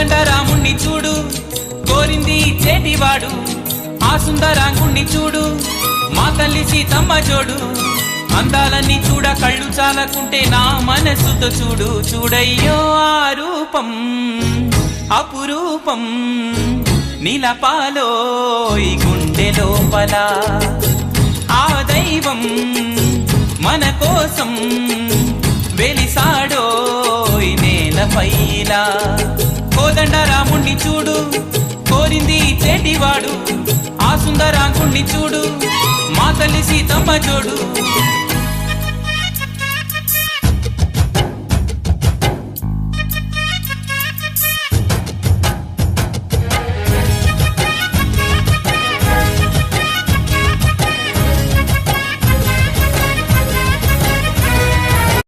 కోదండ రాముణ్ణి చూడు కోరింది చేటివాడు ఆ సుందరాంగుణ్ణి చూడు మా తల్లి సీతమ్మ జోడు అందాలన్నీ చూడ కళ్ళు చాలకుంటే నా మనసుతో చూడు చూడయ్యో ఆ రూపం అపురూపం నిలపాలో ఈ గుండె లోపల ఆ దైవం మన కోసం వెలిసాడో ఈ నేలపైలా కోదండ రాముణ్ణి చూడు కోరింది చేటివాడు ఆ సుందరాంగుణ్ణి చూడు మా తల్లి సీతమ్మ జోడు